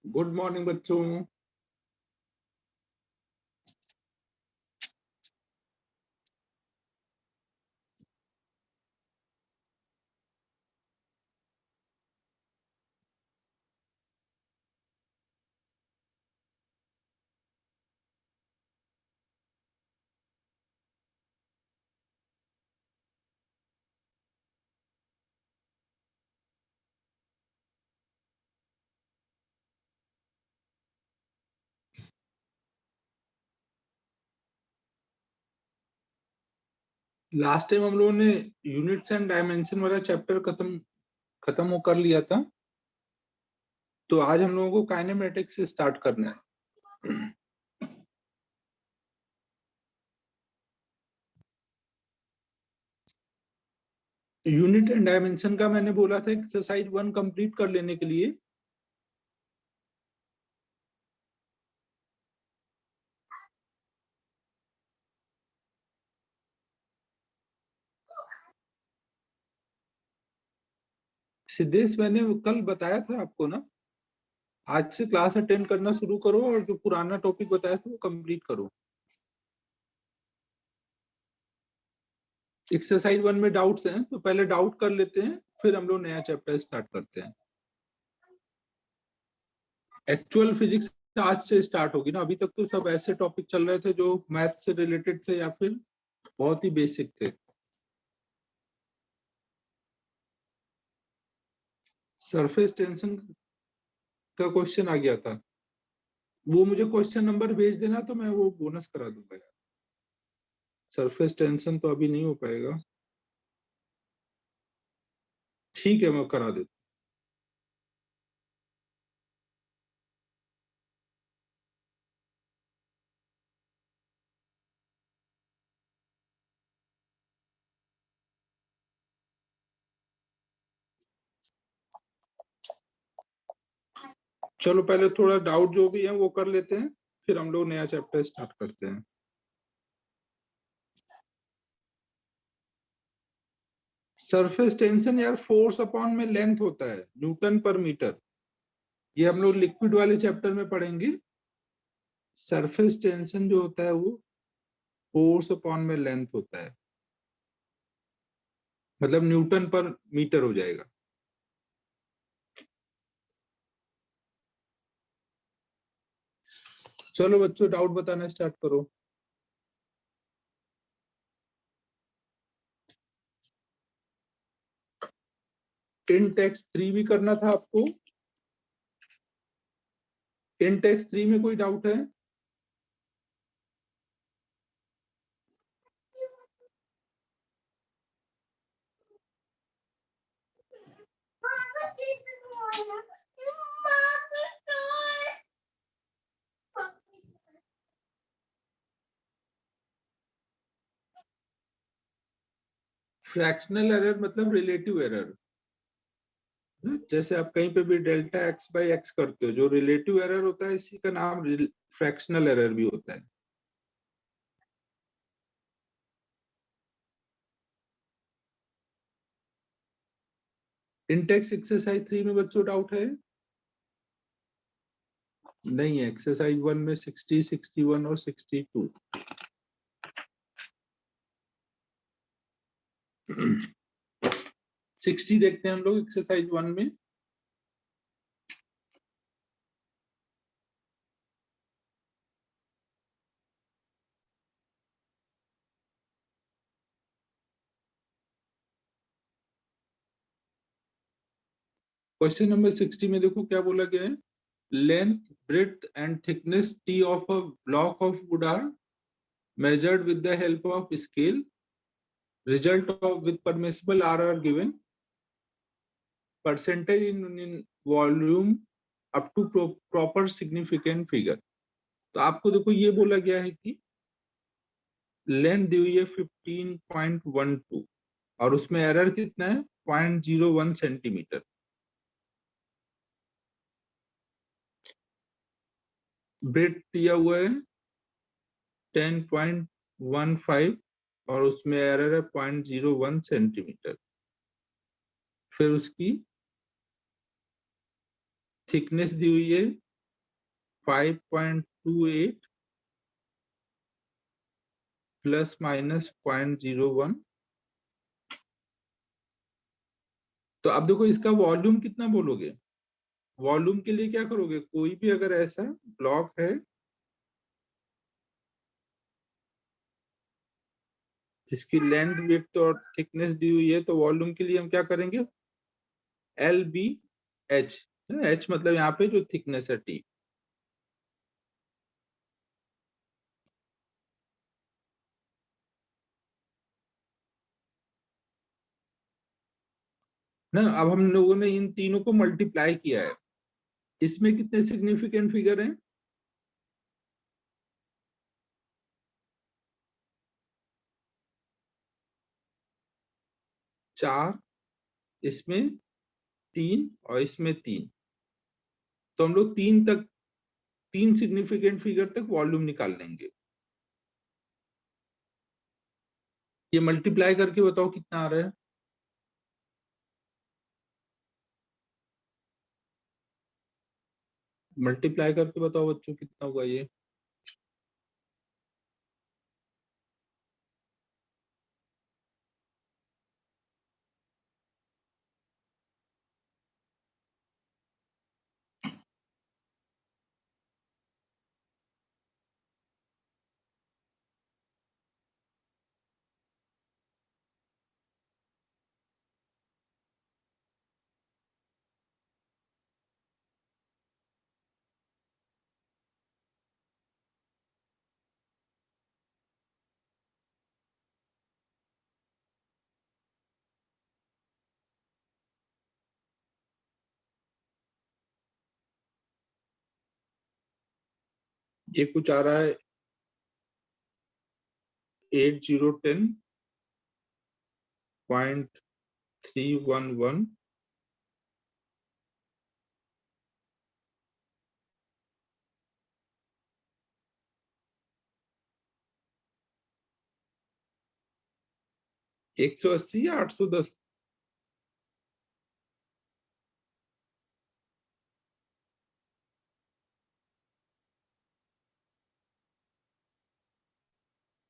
Good morning बच्चों। Last time हम लोगों ने यूनिट्स एंड डायमेंशन वाला चैप्टर खत्म कर लिया था, तो आज हम लोगों को काइनेमेटिक्स से स्टार्ट करना है। यूनिट एंड डायमेंशन का मैंने बोला था एक्सरसाइज 1 कंप्लीट कर लेने के लिए सिद्धेश, मैंने कल बताया था आपको ना, आज से क्लास अटेंड करना शुरू करो और जो पुराना टॉपिक बताया था वो कंप्लीट करो। एक्सरसाइज 1 में डाउट्स हैं तो पहले डाउट कर लेते हैं, फिर हम लोग नया चैप्टर स्टार्ट करते हैं। एक्चुअल फिजिक्स आज से स्टार्ट होगी ना, अभी तक तो सब ऐसे टॉपिक चल रहे थे जो मैथ से रिलेटेड थे या फिर बहुत ही बेसिक थे। सरफेस टेंशन का क्वेश्चन आ गया था, वो मुझे क्वेश्चन नंबर भेज देना तो मैं वो बोनस करा दूंगा यार। सरफेस टेंशन तो अभी नहीं हो पाएगा, ठीक है मैं करा देता। चलो पहले थोड़ा डाउट जो भी है वो कर लेते हैं, फिर हम लोग नया चैप्टर स्टार्ट करते हैं। सरफेस टेंशन यार फोर्स अपॉन में लेंथ होता है, न्यूटन पर मीटर। ये हम लोग लिक्विड वाले चैप्टर में पढ़ेंगे। सरफेस टेंशन जो होता है वो फोर्स अपॉन में लेंथ होता है, मतलब न्यूटन पर मीटर हो जाएगा। चलो बच्चों डाउट बताना स्टार्ट करो। टेन-टेक्स 3 भी करना था आपको। टेन-टेक्स 3 में कोई डाउट है? फ्रैक्शनल एरर मतलब रिलेटिव एरर। जैसे आप कहीं पे भी डेल्टा एक्स बाई एक्स करते हो, जो रिलेटिव एरर होता है इसी का नाम फ्रैक्शनल एरर भी होता है। इंटेक्स एक्सरसाइज 3 में बच्चों डाउट है? नहीं है। एक्सरसाइज 1 में 60, 61 और 62। सिक्सटी देखते हैं हम लोग एक्सरसाइज 1 में। क्वेश्चन नंबर 60 में देखो क्या बोला गया है। Length, breadth and thickness T of a block of wood are measured with the help of scale. Result of with permissible R are given. Percentage in volume up to proper significant figure. तो आपको देखो ये बोला गया है कि length दी हुई है 15.12 और उसमें एरर कितना है 0.01 सेंटीमीटर। ब्रेड दिया हुआ है 10.15 और उसमें एरर है 0.01 सेंटीमीटर। फिर उसकी थिकनेस दी हुई है 5.28 प्लस माइनस 0.01। तो अब देखो इसका वॉल्यूम कितना बोलोगे? वॉल्यूम के लिए क्या करोगे, कोई भी अगर ऐसा ब्लॉक है जिसकी लेंथ विड्थ और थिकनेस दी हुई है, तो वॉल्यूम के लिए हम क्या करेंगे, एल बी एच। एच मतलब यहाँ पे जो थिकनेस है टी। ना अब हम लोगों ने इन तीनों को मल्टीप्लाई किया है, इसमें कितने सिग्निफिकेंट फिगर हैं? 4, इसमें 3 और इसमें 3। तो हम लोग 3 सिग्निफिकेंट फिगर तक वॉल्यूम निकाल लेंगे। ये मल्टीप्लाई करके बताओ कितना आ रहा है। मल्टीप्लाई करके बताओ बच्चों कितना होगा ये। ये कुछ आ रहा है 8010.311। एक सौ अस्सी या 810?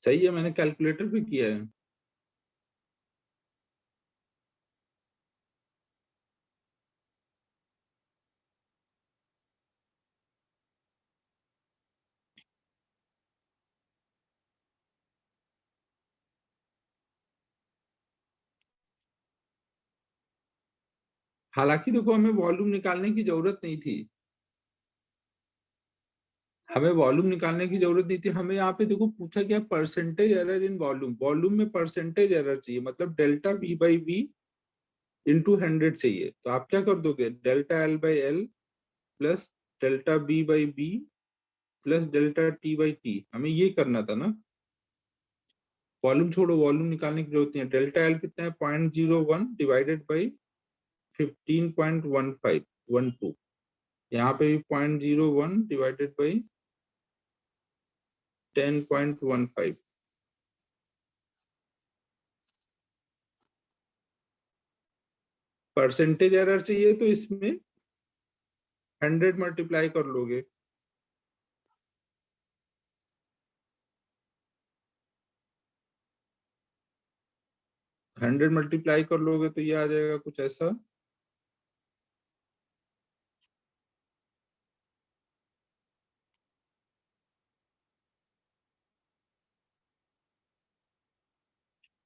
सही है, मैंने कैलकुलेटर पे किया है। हालांकि देखो हमें वॉल्यूम निकालने की जरूरत नहीं थी, हमें वॉल्यूम निकालने की जरूरत नहीं थी। हमें यहाँ पे देखो पूछा गया percentage error in volume. Volume में परसेंटेज एरर चाहिए, मतलब delta V by V into 100 चाहिए। तो आप क्या कर दोगे, delta L by L plus delta B by B plus delta T by T, हमें ये करना था ना। वॉल्यूम छोड़ो, वॉल्यूम निकालने की जरूरत नहीं है। डेल्टा एल कितना है, 0.01 डिवाइडेड बाई 15.1512। यहाँ पे भी 0.01 डिवाइडेड बाई 10.15। परसेंटेज एरर चाहिए तो इसमें 100 मल्टीप्लाई कर लोगे। 100 मल्टीप्लाई कर लोगे तो ये आ जाएगा कुछ ऐसा।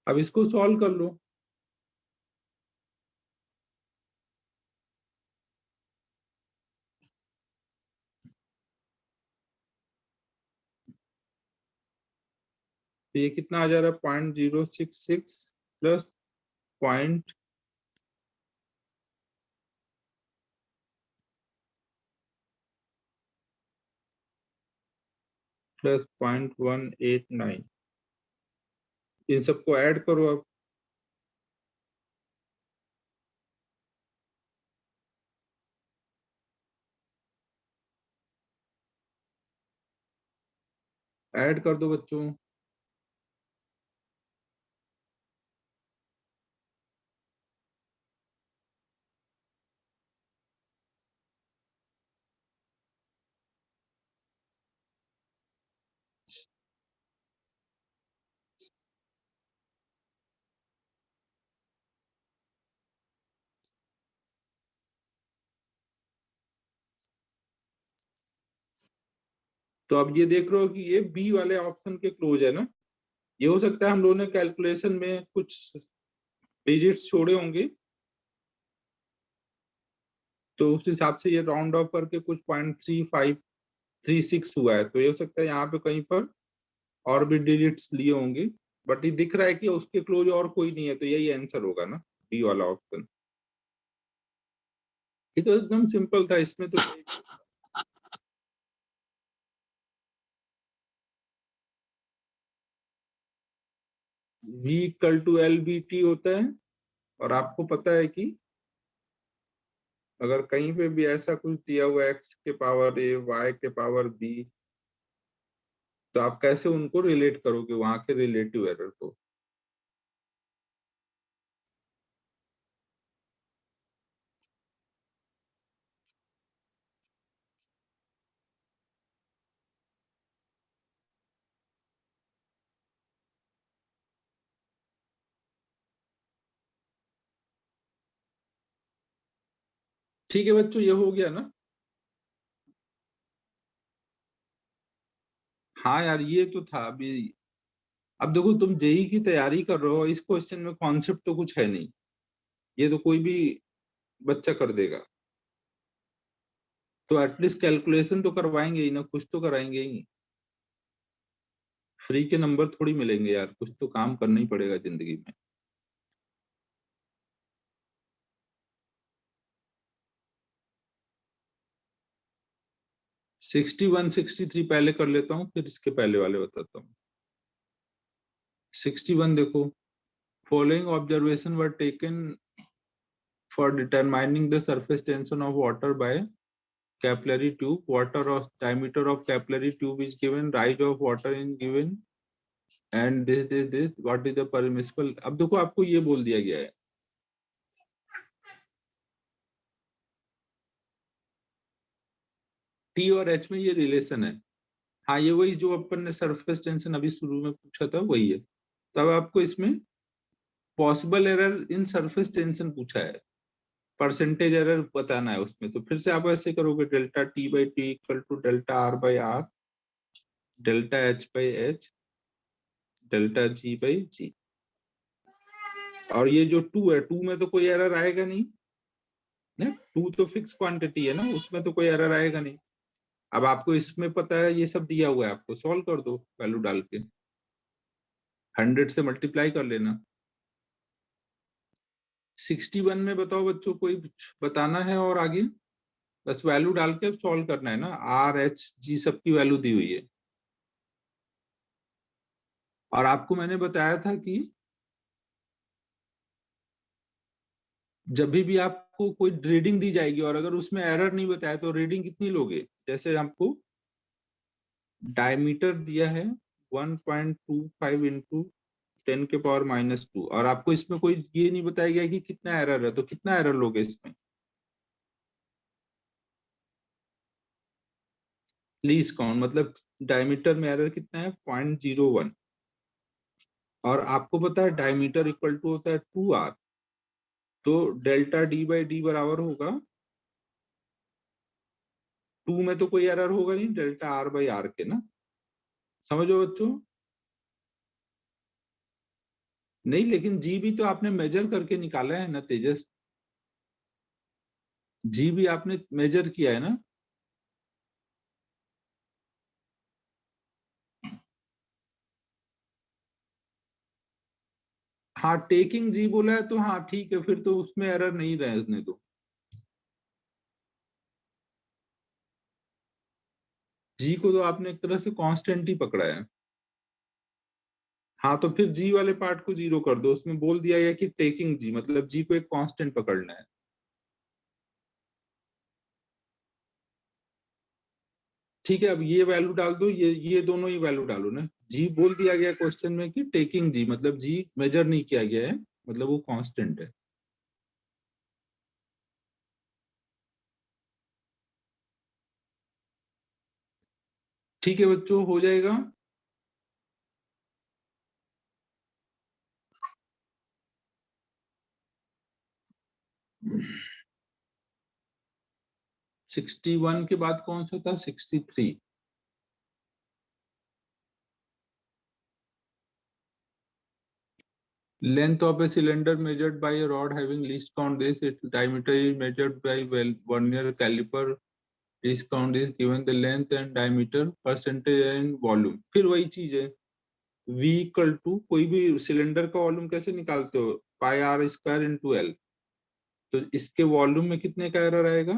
अब इसको सॉल्व कर लो। तो ये कितना आ जा रहा है, 0.066 प्लस पॉइंट प्लस 0.189। इन सबको ऐड करो अब। ऐड कर दो बच्चों। तो अब ये देख रहे हो कि ये बी वाले ऑप्शन के क्लोज है ना। ये हो सकता है हम लोगों ने कैलकुलेशन में कुछ डिजिट्स छोड़े होंगे, तो उस हिसाब से ये राउंड ऑफ करके कुछ 0.3536 हुआ है। तो ये हो सकता है यहाँ पे कहीं पर और भी डिजिट्स लिए होंगे, बट ये दिख रहा है कि उसके क्लोज और कोई नहीं है, तो यही आंसर होगा ना, बी वाला ऑप्शन। ये तो एकदम सिंपल था, इसमें तो v equal to L B T होता है। और आपको पता है कि अगर कहीं पे भी ऐसा कुछ दिया हुआ है x के पावर a y के पावर b, तो आप कैसे उनको रिलेट करोगे वहां के रिलेटिव एरर को। ठीक है बच्चों, ये हो गया ना। हाँ यार, ये तो था अभी। अब देखो, तुम जेई की तैयारी कर रहे हो, इस क्वेश्चन में कॉन्सेप्ट तो कुछ है नहीं, ये तो कोई भी बच्चा कर देगा। तो एटलीस्ट कैलकुलेशन तो करवाएंगे ही ना, कुछ तो कराएंगे ही। फ्री के नंबर थोड़ी मिलेंगे यार, कुछ तो काम करना ही पड़ेगा जिंदगी में। 61 63 पहले कर लेता हूँ, फिर इसके पहले वाले बताता हूँ। 61 देखो, following observation were taken for determining the surface tension of water bye capillary tube. Water of diameter of capillary tube is given, rise of water in given, and this what is the permissible। अब देखो, आपको ये बोल दिया गया है T और H में ये रिलेशन है। हाँ, ये वही जो अपन ने सरफेस टेंशन अभी शुरू में पूछा था, वही है। तब आपको इसमें possible error in surface tension पूछा है, परसेंटेज एरर बताना है उसमें। तो फिर से आप ऐसे करोगे, delta T by T equal to delta R by R, delta H by H, delta G by G. और ये जो टू है, टू में तो कोई एरर आएगा नहीं ना, टू तो फिक्स क्वांटिटी है ना, उसमें तो कोई एरर आएगा नहीं। अब आपको इसमें पता है, ये सब दिया हुआ है, आपको सॉल्व कर दो वैल्यू डाल के, 100 से मल्टीप्लाई कर लेना। 61 में बताओ बच्चों, कोई बताना है और आगे? बस वैल्यू डाल के सॉल्व करना है ना, आर एच जी सबकी वैल्यू दी हुई है। और आपको मैंने बताया था कि जब भी आपको कोई रीडिंग दी जाएगी और अगर उसमें एरर नहीं बताया, तो रीडिंग कितनी लोगे। जैसे आपको डायमीटर दिया है 1.25 इंटू 10 के पावर -2, और आपको इसमें कोई ये नहीं बताया गया कि कितना एरर है, तो कितना एरर लोगे इसमें। लीस्ट काउंट मतलब डायमीटर में एरर कितना है, 0.01। और आपको पता है डायमीटर इक्वल टू होता है 2r, तो डेल्टा डी बाई डी बराबर होगा, 2 में तो कोई एरर होगा नहीं, डेल्टा आर बाई आर के ना। समझो बच्चों। नहीं, लेकिन जी भी तो आपने मेजर करके निकाला है ना तेजस, जी भी आपने मेजर किया है ना। हाँ, टेकिंग जी बोला है, तो हाँ ठीक है, फिर तो उसमें एरर नहीं रहने दो। जी को तो आपने एक तरह से कांस्टेंट ही पकड़ा है। हाँ, तो फिर जी वाले पार्ट को जीरो कर दो, उसमें बोल दिया गया कि टेकिंग जी, मतलब जी को एक कांस्टेंट पकड़ना है। ठीक है, अब ये वैल्यू डाल दो, ये दोनों ही वैल्यू डालो ना। जी बोल दिया गया क्वेश्चन में कि टेकिंग जी, मतलब जी मेजर नहीं किया गया है, मतलब वो कांस्टेंट है। ठीक है बच्चों, हो जाएगा। 61 के बाद कौन सा था, 63। Length of a cylinder measured by a rod having least count this, its diameter is measured by vernier caliper. Least count is given the length and diameter, percentage and volume. फिर वही चीज है, V इक्वल टू कोई भी cylinder का volume कैसे निकालते हो, pi R square into L. तो इसके वॉल्यूम में कितने का एरर आएगा,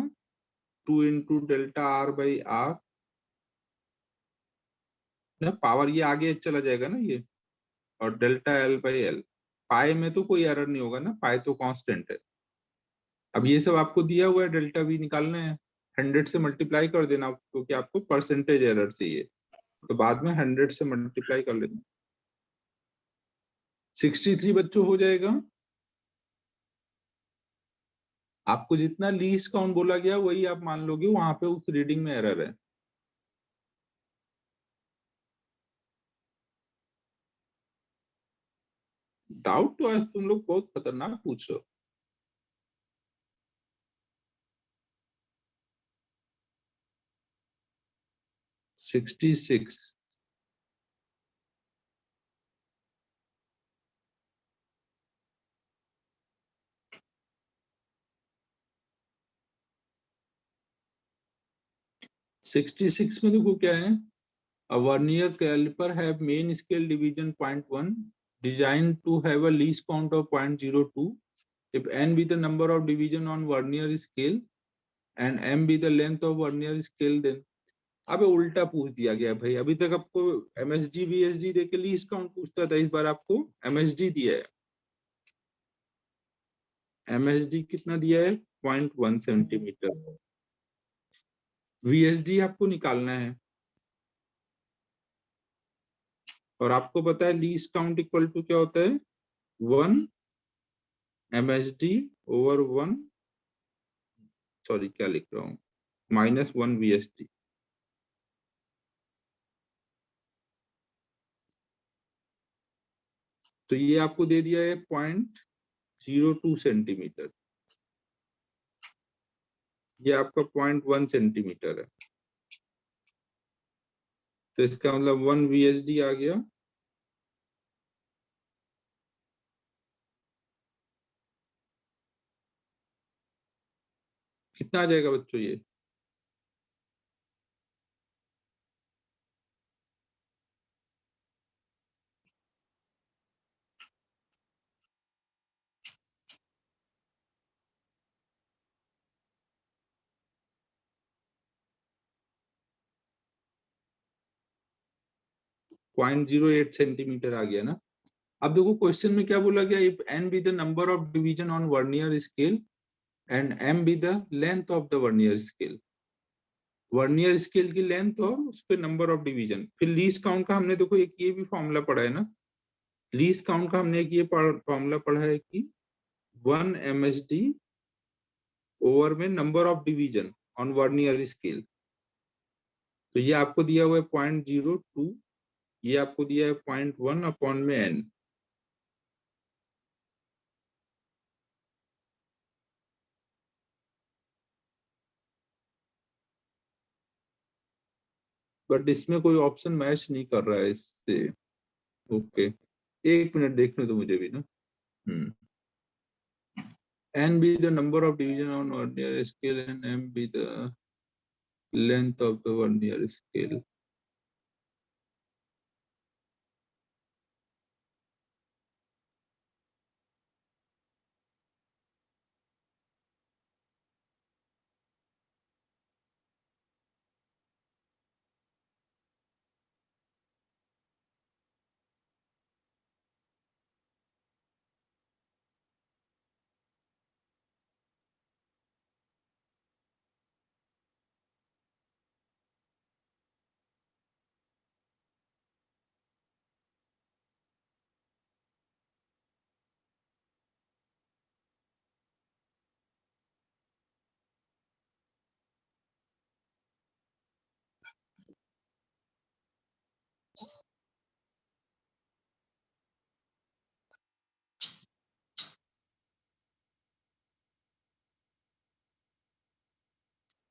2 into delta R by R ना, पावर ये आगे चला जाएगा ना ये, और delta L by L. Pi में तो कोई एरर नहीं होगा ना, पाई तो कांस्टेंट है। अब ये सब आपको दिया हुआ है, डेल्टा वी निकालना है, 100 से मल्टीप्लाई कर देना, क्योंकि आपको परसेंटेज एरर चाहिए, तो बाद में 100 से मल्टीप्लाई कर लेना। 63 बच्चों हो जाएगा। आपको जितना लीस्ट काउंट बोला गया वही आप मान लोगे, वहां पे उस रीडिंग में एरर है। डाउट तो आज तुम लोग बहुत खतरनाक पूछ रहे हो। Sixty six. में देखो क्या है, a vernier caliper have main scale division 0.1, designed to have a least count of 0.02. If n be the number of division on vernier scale and m be the length of vernier scale, then अब उल्टा पूछ दिया गया भाई। अभी तक आपको MSD VSD देके लीस्ट काउंट पूछता था, इस बार आपको MSD दिया है। MSD कितना दिया है, 0.1 सेंटीमीटर। VSD आपको निकालना है, और आपको पता है लीस्ट काउंट इक्वल टू क्या होता है, 1 MSD ओवर 1, सॉरी क्या लिख रहा हूँ, -1 VSD। तो ये आपको दे दिया है 0.02 सेंटीमीटर, ये आपका 0.1 सेंटीमीटर है। तो इसका मतलब 1 VSD आ गया। कितना आ जाएगा बच्चों ये, .08 सेंटीमीटर आ गया ना। अब देखो क्वेश्चन में क्या बोला गया, if n be the number of division on vernier scale and m be the length of the vernier scale. Vernier scale की लेंथ और उस पे नंबर ऑफ डिवीजन। फिर लीस्ट काउंट का हमने देखो एक ये भी फॉर्मूला पढ़ा है ना, लीस्ट काउंट का हमने एक ये फॉर्मूला पढ़ा है कि 1 MSD ओवर में number of division on vernier scale. तो ये आपको दिया हुआ है 0.02, ये आपको दिया है 0.1 अपॉन में n। बट इसमें कोई ऑप्शन मैच नहीं कर रहा है इससे। ओके, एक मिनट देखने दो मुझे भी ना। n be the number of division on vernier scale and m be the length of the vernier scale।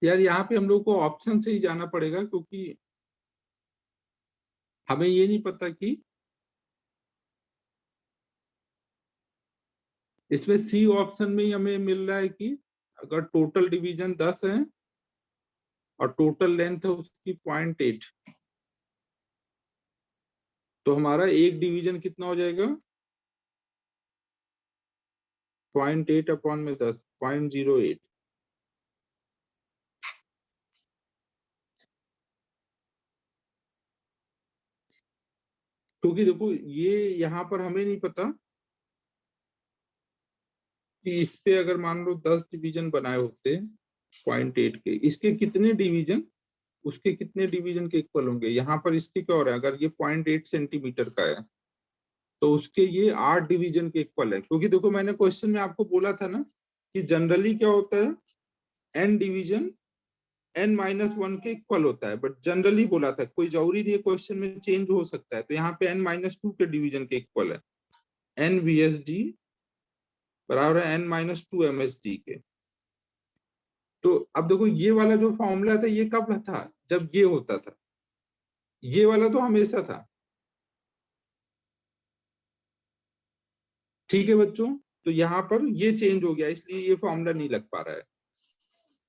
यार यहाँ पे हम लोग को ऑप्शन से ही जाना पड़ेगा, क्योंकि हमें ये नहीं पता कि इसमें सी ऑप्शन में ही हमें मिल रहा है कि अगर टोटल डिवीजन 10 है और टोटल लेंथ है उसकी 0.8, तो हमारा एक डिवीजन कितना हो जाएगा? 0.8 अपॉन में 10, 0.08। क्योंकि देखो ये यहाँ पर हमें नहीं पता कि इस पे अगर मान लो 10 डिवीजन बनाए होते 0.8 के, इसके कितने डिवीजन उसके कितने डिवीजन के इक्वल होंगे? यहाँ पर इसके क्या हो रहा है, अगर ये 0.8 सेंटीमीटर का है तो उसके ये 8 डिवीजन के इक्वल है। क्योंकि देखो मैंने क्वेश्चन में आपको बोला था ना कि जनरली क्या होता है, n डिवीजन n-1 के इक्वल होता है, बट जनरली बोला था, कोई जरूरी नहीं है, क्वेश्चन में चेंज हो सकता है। तो यहाँ पे n-2 के डिवीजन के इक्वल है, n VSD बराबर है n-2 MSD के। तो अब देखो ये वाला जो फॉर्मूला था ये कब था? जब ये होता था, ये वाला तो हमेशा था। ठीक है बच्चों, तो यहाँ पर ये चेंज हो गया इसलिए ये फॉर्मूला नहीं लग पा रहा है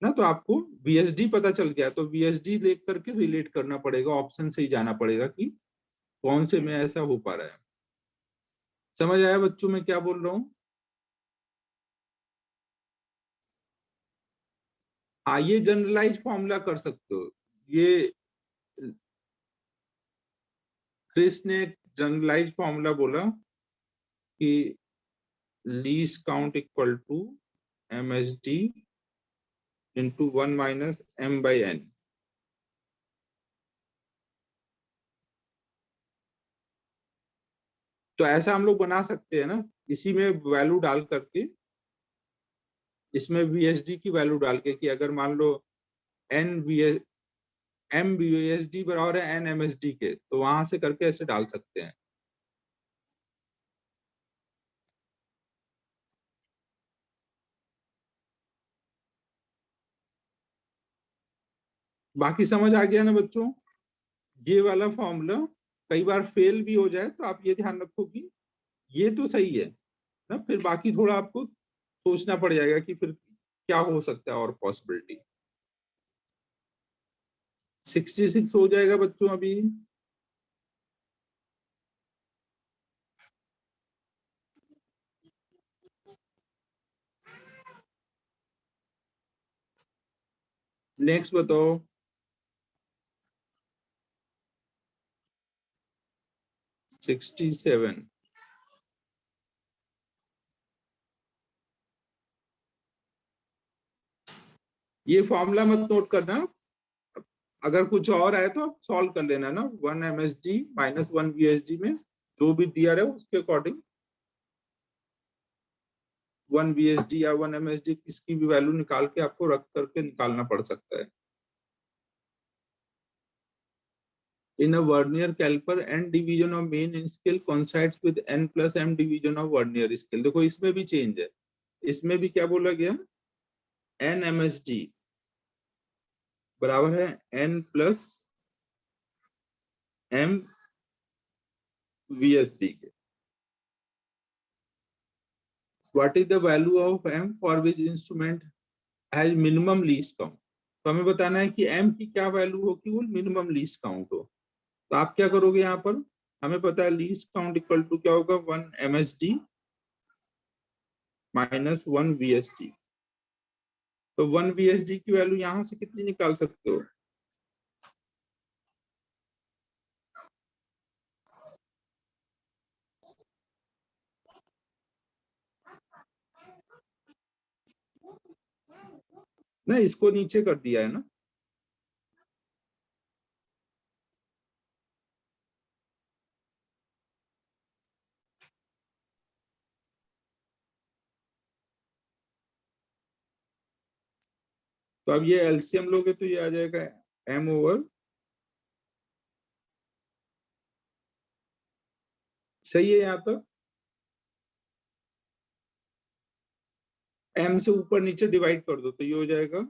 ना। तो आपको VSD पता चल गया, तो VSD देख करके रिलेट करना पड़ेगा, ऑप्शन से ही जाना पड़ेगा कि कौन से में ऐसा हो पा रहा है। समझ आया बच्चों मैं क्या बोल रहा हूँ? हाँ, ये जनरलाइज फॉर्मूला कर सकते हो। ये क्रिस ने जनरलाइज फॉर्मूला बोला कि least count equal to MSD into 1 minus M/N। तो ऐसा हम लोग बना सकते हैं ना, इसी में वैल्यू डाल करके, इसमें VSD की वैल्यू डाल के, कि अगर मान लो MVSD बराबर है NMSD के, तो वहां से करके ऐसे डाल सकते हैं। बाकी समझ आ गया ना बच्चों? ये वाला फॉर्मूला कई बार फेल भी हो जाए तो आप ये ध्यान रखो कि ये तो सही है ना, फिर बाकी थोड़ा आपको सोचना पड़ जाएगा कि फिर क्या हो सकता है और पॉसिबिलिटी। 66 हो जाएगा बच्चों अभी। नेक्स्ट बताओ। 67। ये फॉर्मूला मत नोट करना, अगर कुछ और आए तो आप सॉल्व कर लेना ना। 1 MSD माइनस 1 VSD में जो भी दिया रहे उसके अकॉर्डिंग 1 VSD या 1 MSD किसकी भी वैल्यू निकाल के आपको रख करके निकालना पड़ सकता है। In a vernier caliper, n division of main scale coincides with n plus m division of vernier scale। देखो इसमें भी चेंज है, इसमें भी क्या बोला गया, n MSD बराबर है n प्लस m VSD के। What is the value of m for which instrument has minimum least count? तो हमें बताना है कि m की क्या वैल्यू हो कि वो मिनिमम लीस्ट काउंट हो। तो आप क्या करोगे, यहाँ पर हमें पता है लीस्ट काउंट इक्वल टू क्या होगा, 1 MSD माइनस 1 VSD। तो 1 VSD की वैल्यू यहां से कितनी निकाल सकते हो? ना, इसको नीचे कर दिया है ना। तो अब ये एलसीएम लोगे तो ये आ जाएगा m ओवर, सही है यहाँ तक। m से ऊपर नीचे डिवाइड कर दो तो ये हो जाएगा,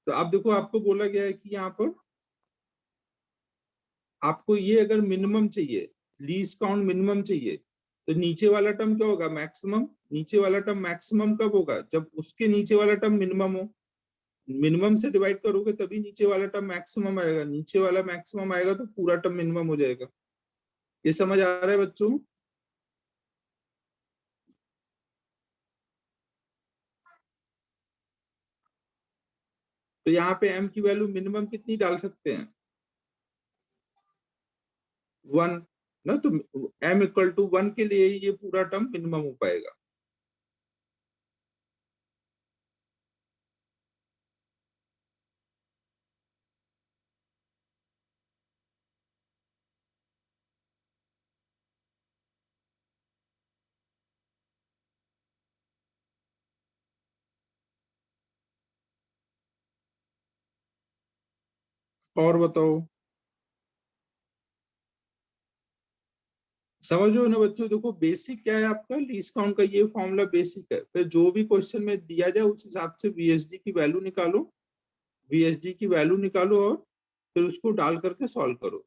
तो अब देखो आपको बोला गया है कि यहाँ पर आपको ये अगर मिनिमम चाहिए, लीस्ट काउंट मिनिमम चाहिए, तो नीचे वाला टर्म क्या होगा, मैक्सिमम। नीचे वाला टर्म मैक्सिमम कब होगा, जब उसके नीचे वाला टर्म मिनिमम हो। मिनिमम से डिवाइड करोगे तभी नीचे वाला टर्म मैक्सिमम आएगा, नीचे वाला मैक्सिमम आएगा तो पूरा टर्म मिनिमम हो जाएगा। ये समझ आ रहा है बच्चों? तो यहाँ पे m की वैल्यू मिनिमम कितनी डाल सकते हैं, 1 ना। तो m = 1 के लिए ही ये पूरा टर्म मिनिमम हो पाएगा। और बताओ, समझो ना बच्चों। देखो बेसिक क्या है आपका, लीस्ट काउंट का ये फॉर्मूला बेसिक है। फिर जो भी क्वेश्चन में दिया जाए उस हिसाब से वीएसडी की वैल्यू निकालो, वीएसडी की वैल्यू निकालो और फिर उसको डाल करके सॉल्व करो।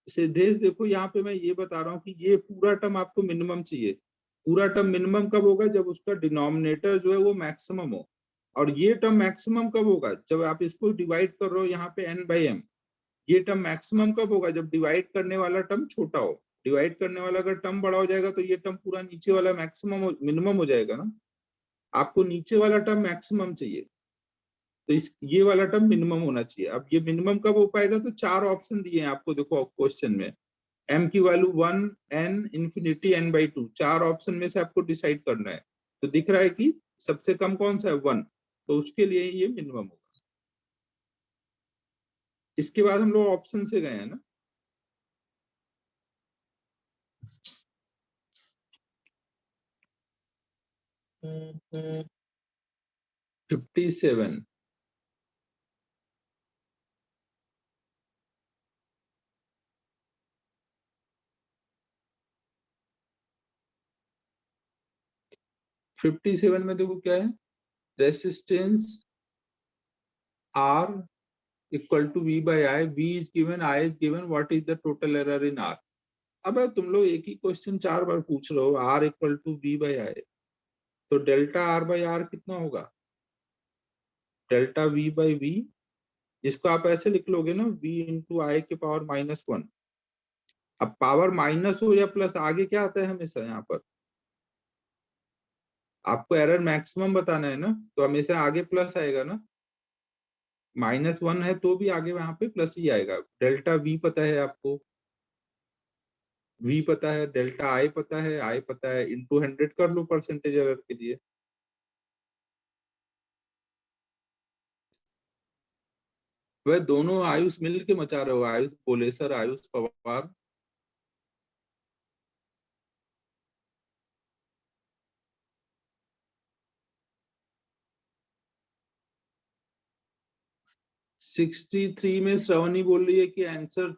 सिद्धेश देखो यहाँ पे मैं ये बता रहा हूँ कि ये पूरा टर्म आपको मिनिमम चाहिए। पूरा टर्म मिनिमम कब होगा, जब उसका डिनोमिनेटर जो है वो मैक्सिमम हो। और ये टर्म मैक्सिमम कब होगा, जब आप इसको डिवाइड कर रहे हो यहाँ पे n/m। ये टर्म मैक्सिमम कब होगा, जब डिवाइड करने वाला टर्म छोटा हो। डिवाइड करने वाला अगर टर्म बड़ा हो जाएगा तो ये टर्म पूरा नीचे वाला मैक्सिमम मिनिमम हो जाएगा ना। आपको नीचे वाला टर्म मैक्सिमम चाहिए, तो इस ये वाला टर्म मिनिमम होना चाहिए। अब ये मिनिमम कब हो पाएगा, तो 4 ऑप्शन दिए हैं आपको, देखो क्वेश्चन में। m की value 1, n, infinity, n/2, 4 option में से आपको डिसाइड करना है। तो दिख रहा है कि सबसे कम कौन सा है, 1। तो उसके लिए ये मिनिमम होगा। इसके बाद हम लोग ऑप्शन से गए हैं ना। 57। 57 में देखो क्या है, resistance R = V/I, V is given, I is given, what is the total error in R। अब तुम लोग एक ही क्वेश्चन 4 बार पूछ रहे हो, R = V/I, तो डेल्टा R/R कितना होगा, डेल्टा V/V। इसको आप ऐसे लिख लोगे ना, V × I⁻⁻1। अब पावर माइनस हो या प्लस, आगे क्या आता है हमेशा यहाँ पर, आपको एरर मैक्सिमम बताना है ना, तो हमेशा आगे प्लस आएगा ना। -1 है तो भी आगे वहां पे प्लस ही आएगा। डेल्टा V पता है आपको, V पता है, डेल्टा I पता है, I पता है, इंटू 100 कर लो परसेंटेज एरर के लिए। वह दोनों आयुष मिल के मचा रहे हो, आयुष कोलेसर, आयुष पवार। सिक्सटी थ्री में श्रवणी बोल रही है कि आंसर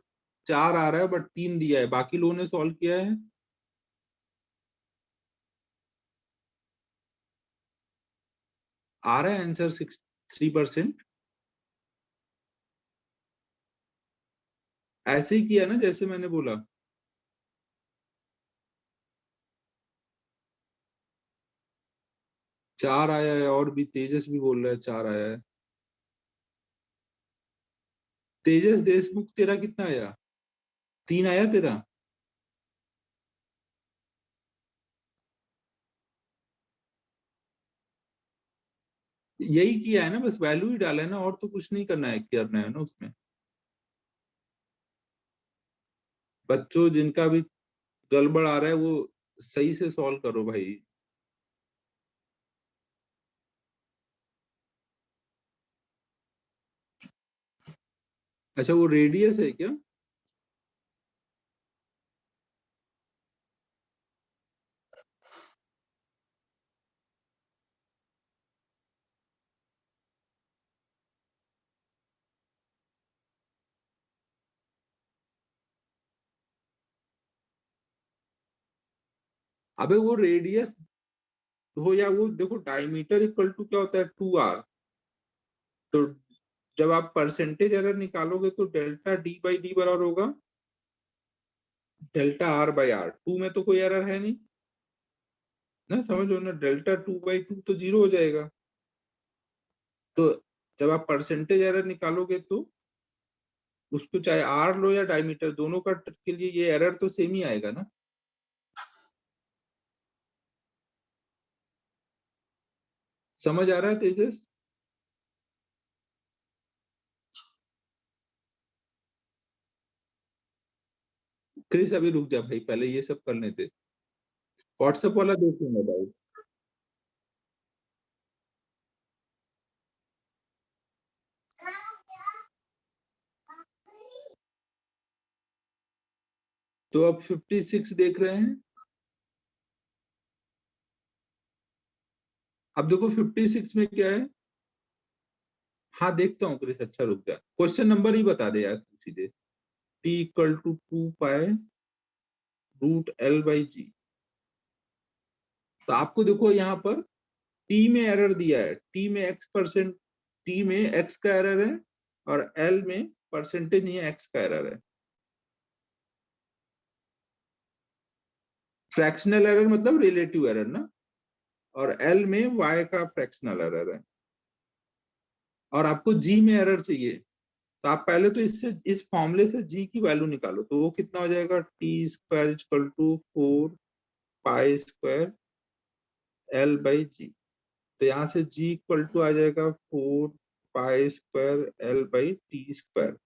4 आ रहा है बट 3 दिया है, बाकी लोगों ने सॉल्व किया है। आ रहा है आंसर 63%। ऐसे ही किया ना जैसे मैंने बोला। 4 आया है, और भी तेजस भी बोल रहा है 4 आया है। तेजस देशमुख तेरा कितना आया, 3 आया तेरा। यही किया है ना, बस वैल्यू ही डाला है ना, और तो कुछ नहीं करना है ना उसमें। बच्चों जिनका भी गड़बड़ आ रहा है वो सही से सॉल्व करो भाई। अच्छा वो रेडियस है क्या। अबे वो रेडियस हो या वो देखो, डायमीटर इक्वल टू क्या होता है, 2R। तो जब आप परसेंटेज एरर निकालोगे तो डेल्टा डी बाई डी बराबर होगा delta R by R. Two में तो कोई एरर है नहीं ना, समझो ना, डेल्टा टू बाई टू तो जीरो हो जाएगा। तो जब आप परसेंटेज एरर निकालोगे तो उसको चाहे आर लो या डायमीटर, दोनों का के लिए ये एरर तो सेम ही आएगा ना। समझ आ रहा है तेजस? क्रिस अभी रुक जा भाई, पहले ये सब करने दे। व्हाट्सएप वाला देख लूंगा भाई। तो अब 56 देख रहे हैं। अब देखो 56 में क्या है। हाँ देखता हूँ क्रिस, अच्छा रुक जा, क्वेश्चन नंबर ही बता दे यार तू सीधे। T equal to 2 pi root L by G. तो आपको देखो यहाँ पर टी में एरर दिया है, टी में x%, टी में x का एरर है और एल में परसेंटेज नहीं है, x का एरर है। फ्रैक्शनल एरर मतलब रिलेटिव एरर ना, और एल में y का फ्रैक्शनल एरर है, और आपको g में एरर चाहिए। तो आप पहले तो इससे, इस फॉर्मूले से g की वैल्यू निकालो, तो वो कितना हो जाएगा, T square equal to 4 pi square L by G. तो यहाँ से g इक्वल टू आ जाएगा 4 pi square L by T square.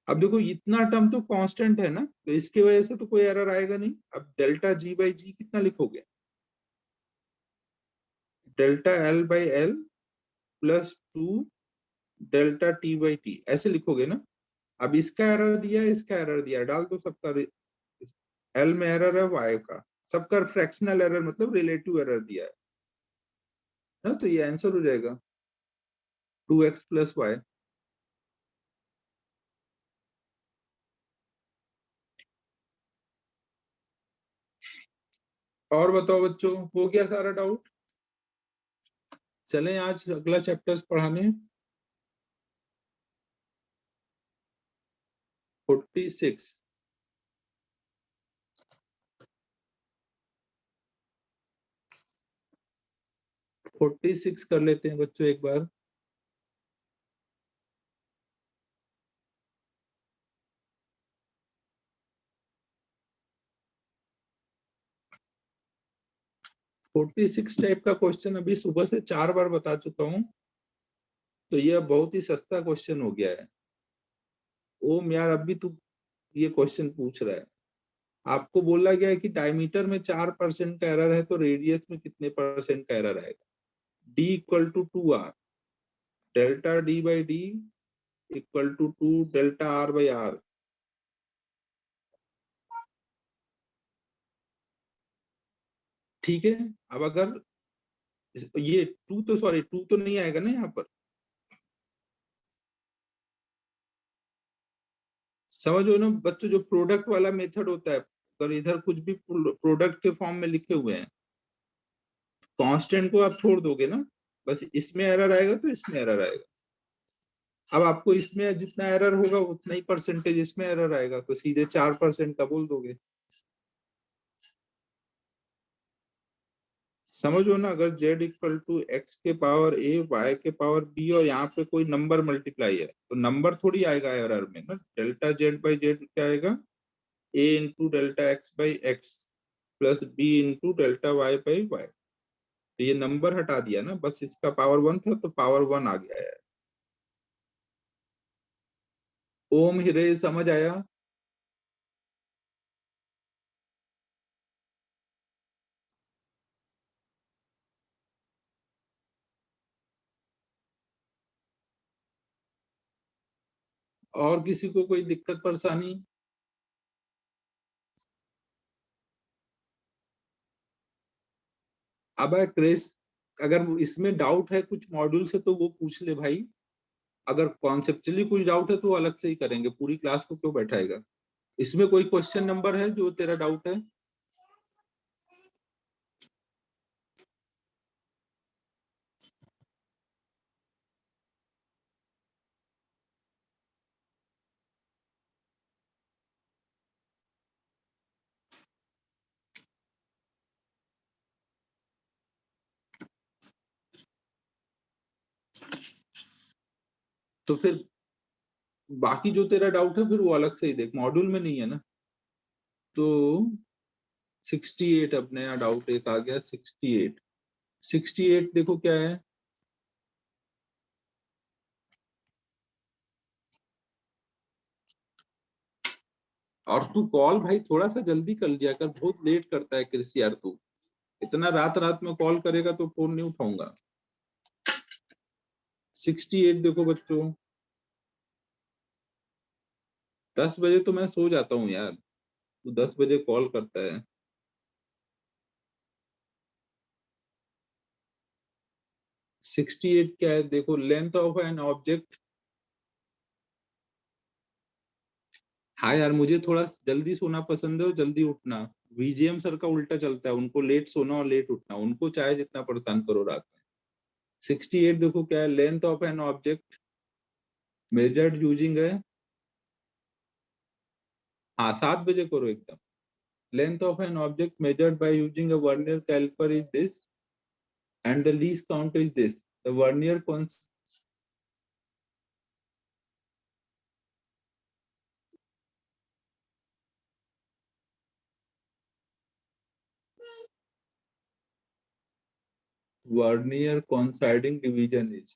अब देखो इतना टर्म तो कांस्टेंट है ना, तो इसकी वजह से तो कोई एरर आएगा नहीं। अब डेल्टा जी बाई जी कितना लिखोगे, delta L by L plus 2 delta T by T, ऐसे लिखोगे ना। अब इसका एरर दिया है, इसका एरर दिया है, डाल दो सबका। एल में एरर है वाई का, सबका फ्रैक्शनल एरर मतलब रिलेटिव एरर दिया है ना, तो ये आंसर हो जाएगा 2x प्लस वाई। और बताओ बच्चों, हो गया सारा डाउट? चलें आज अगला चैप्टर्स पढ़ाने। 46 46 कर लेते हैं बच्चों एक बार। 46 टाइप का क्वेश्चन अभी सुबह से 4 बार बता चुका हूँ, तो यह बहुत ही सस्ता क्वेश्चन हो गया है। ओम यार अभी तू ये क्वेश्चन पूछ रहा है, आपको बोला गया है कि डायमीटर में 4% का एरर है, तो रेडियस में कितने परसेंट का एरर आएगा। D equal to 2r, delta D by D equal to 2 delta r by r। ठीक है। अब अगर ये टू तो, सॉरी टू तो नहीं आएगा ना यहाँ पर, समझो ना बच्चों, जो प्रोडक्ट वाला मेथड होता है, अगर इधर कुछ भी प्रोडक्ट के फॉर्म में लिखे हुए हैं, कांस्टेंट को आप छोड़ दोगे ना, बस इसमें एरर आएगा तो इसमें एरर आएगा। अब आपको इसमें जितना एरर होगा उतना ही परसेंटेज इसमें एरर आएगा, तो सीधे 4% का बोल दोगे। समझो ना, अगर z इक्वल टू एक्स के पावर a y के पावर b और यहाँ पे कोई नंबर मल्टीप्लाई है, तो नंबर थोड़ी आएगा एरर में ना। डेल्टा z बाई जेड क्या आएगा, a into delta X by X plus b into delta y by Y. तो ये नंबर हटा दिया ना, बस इसका पावर 1 था तो पावर 1 आ गया है। ओम हिरे समझ आया? और किसी को कोई दिक्कत परेशानी? अब क्रिस, अगर इसमें डाउट है कुछ मॉड्यूल से तो वो पूछ ले भाई। अगर कॉन्सेप्चुअली कुछ डाउट है तो अलग से ही करेंगे, पूरी क्लास को क्यों बैठाएगा। इसमें कोई क्वेश्चन नंबर है जो तेरा डाउट है? तो फिर बाकी जो तेरा डाउट है फिर वो अलग से ही देख, मॉड्यूल में नहीं है ना। तो 68 अब नया डाउट एक आ गया, 68। 68 देखो क्या है, और तू कॉल भाई थोड़ा सा जल्दी कर लिया कर, बहुत लेट करता है कृषि यार तू। इतना रात रात में कॉल करेगा तो फोन नहीं उठाऊंगा। 68 देखो बच्चों, 10 बजे तो मैं सो जाता हूँ यार, तू 10 बजे कॉल करता है। 68 क्या है देखो, लेंथ ऑफ एन ऑब्जेक्ट। हाँ यार, मुझे थोड़ा जल्दी सोना पसंद है और जल्दी उठना। वीजीएम सर का उल्टा चलता है, उनको लेट सोना और लेट उठना, उनको चाहे जितना परेशान करो रात में। 68 देखो क्या है, length of an object measured using है, हाँ 7 बजे करो एकदम। Length of an object measured by using a vernier caliper is this and the least count is this. The vernier coinciding division is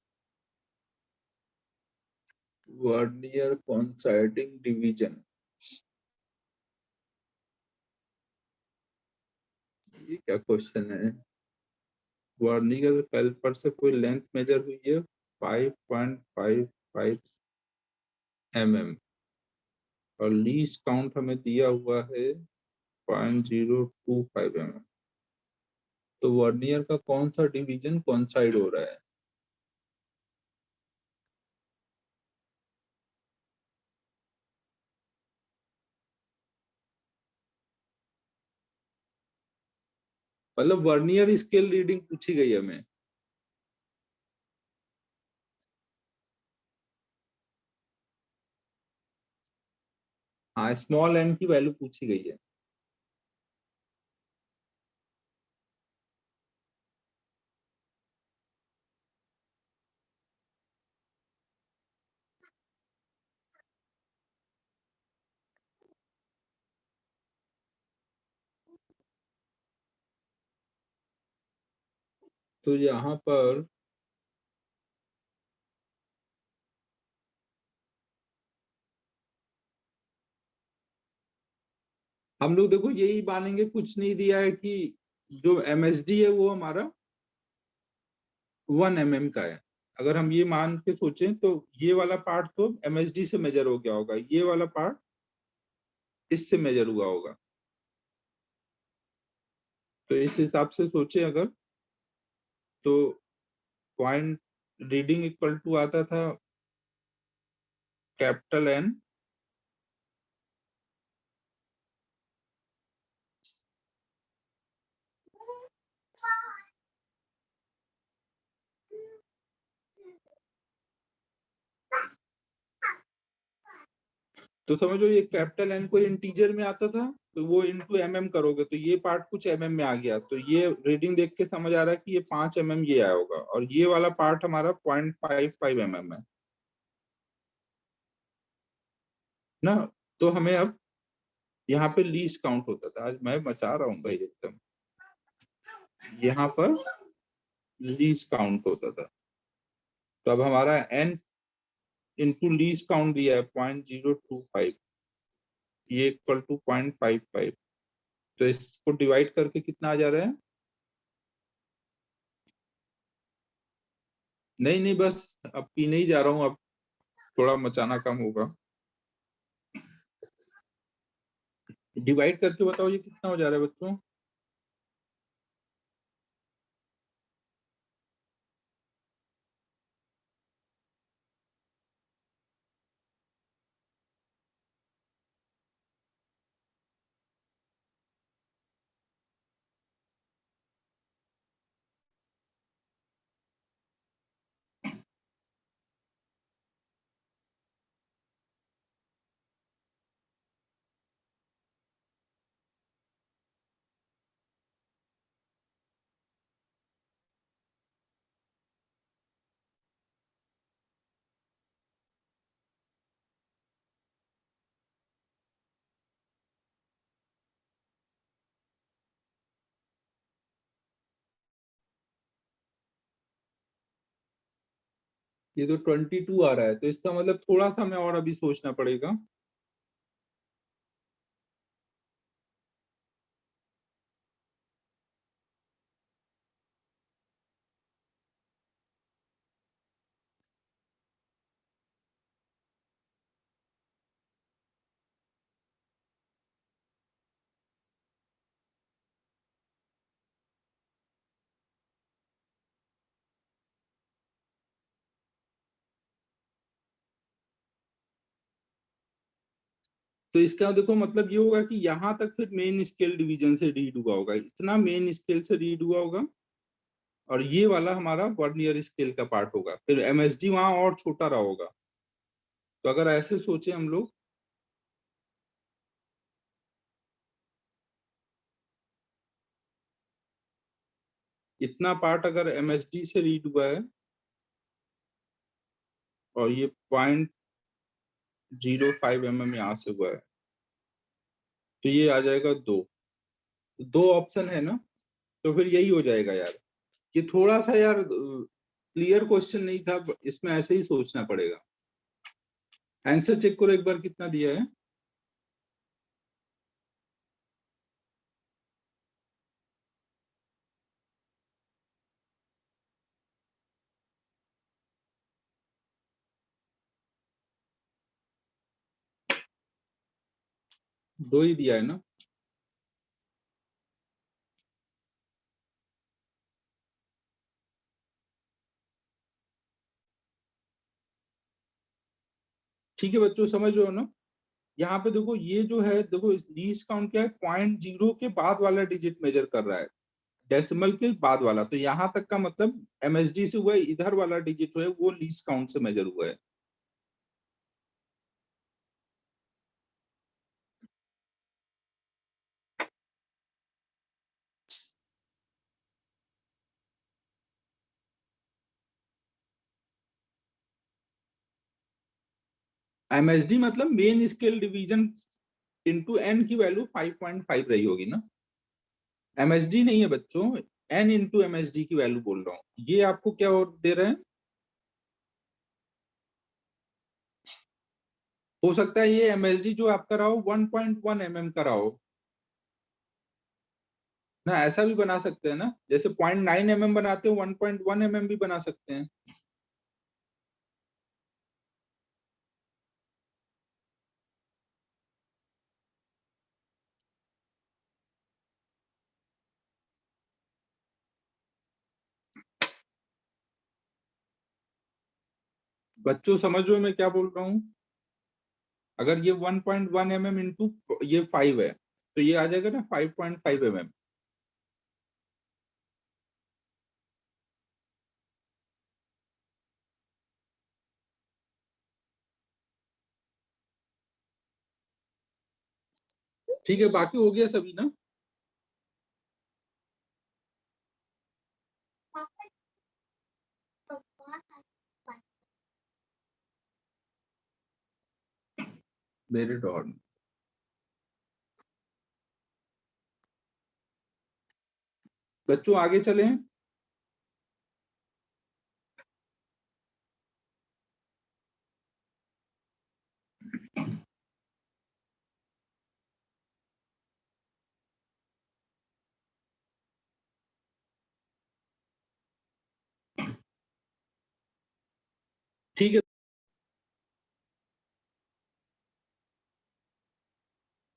vernier coinciding division। ये क्या question है? Vernier caliper से कोई लेंथ मेजर हुई है 5.55 mm और least count हमें दिया हुआ है 0.025 mm। तो वर्नियर का कौन सा डिवीजन कॉन्साइड हो रहा है? मतलब वर्नियर स्केल रीडिंग पूछी गई हमें। हाँ, स्मॉल एन की वैल्यू पूछी गई है। तो यहाँ पर हम लोग देखो यही मानेंगे, कुछ नहीं दिया है कि जो एमएसडी है वो हमारा 1 mm का है। अगर हम ये मान के सोचें तो ये वाला पार्ट तो एमएसडी से मेजर हो गया होगा, ये वाला पार्ट इससे मेजर हुआ होगा। तो इस हिसाब से सोचे अगर, तो पॉइंट रीडिंग इक्वल टू आता था कैपिटल एन तो समझो ये कैपिटल एन कोई इंटीजर में आता था तो वो इनटू एमएम करोगे तो ये पार्ट कुछ एमएम में आ गया, तो ये रीडिंग देख के समझ आ रहा है कि ये 5 mm ये आया होगा, और ये वाला पार्ट हमारा 0.55 mm है ना। तो हमें अब यहाँ पे लीस्ट काउंट होता था, आज मैं मचा रहा हूँ भाई एकदम, यहाँ पर लीस्ट काउंट होता था। तो अब हमारा एन इंटू लीस्ट काउंट दिया है 0.025, ये इक्वल टू 0.55। तो इसको डिवाइड करके कितना आ जा रहा है? नहीं नहीं, बस अब पीने ही जा रहा हूँ, अब थोड़ा मचाना कम होगा। डिवाइड करके बताओ ये कितना हो जा रहा है बच्चों? ये तो 22 आ रहा है, तो इसका मतलब थोड़ा सा हमें और अभी सोचना पड़ेगा। तो इसका देखो मतलब ये होगा कि यहाँ तक फिर मेन स्केल डिवीजन से रीड हुआ होगा, इतना मेन स्केल से रीड हुआ होगा, और ये वाला हमारा वर्नियर स्केल का पार्ट होगा, फिर एमएसडी वहां और छोटा रहा होगा। तो अगर ऐसे सोचे हम लोग, इतना पार्ट अगर एमएसडी से रीड हुआ है और ये 0.05 mm यहाँ से हुआ है, तो ये आ जाएगा 2। दो ऑप्शन है ना, तो फिर यही हो जाएगा यार। ये थोड़ा सा यार क्लियर क्वेश्चन नहीं था, इसमें ऐसे ही सोचना पड़ेगा। आंसर चेक करो एक बार कितना दिया है। दो ही दिया है ना। ठीक है बच्चों, समझ रहे हो ना। यहाँ पे देखो ये जो है, देखो लीस्ट काउंट क्या है, 0.0 के बाद वाला डिजिट मेजर कर रहा है, डेसिमल के बाद वाला। तो यहाँ तक का मतलब एमएसडी से हुआ है, इधर वाला डिजिट है वो लीस्ट काउंट से मेजर हुआ है। एमएसडी मतलब main scale division into N की वैल्यू 5.5 रही होगी ना। एमएसडी नहीं है बच्चों, एन इंटू एमएसडी की वैल्यू बोल रहा हूँ। ये आपको क्या और दे रहे हैं, हो सकता है ये एमएसडी जो आपका रहा हो 1.1 mm का रहा हो ना। ऐसा भी बना सकते हैं ना, जैसे 0.9 mm बनाते हो 1.1 mm भी बना सकते हैं। बच्चों समझ लो मैं क्या बोल रहा हूँ। अगर ये 1.1 mm इंटू ये 5 है, तो ये आ जाएगा ना 5.5 mm। ठीक है, बाकी हो गया सभी ना। मेरे डॉट बच्चों आगे चले।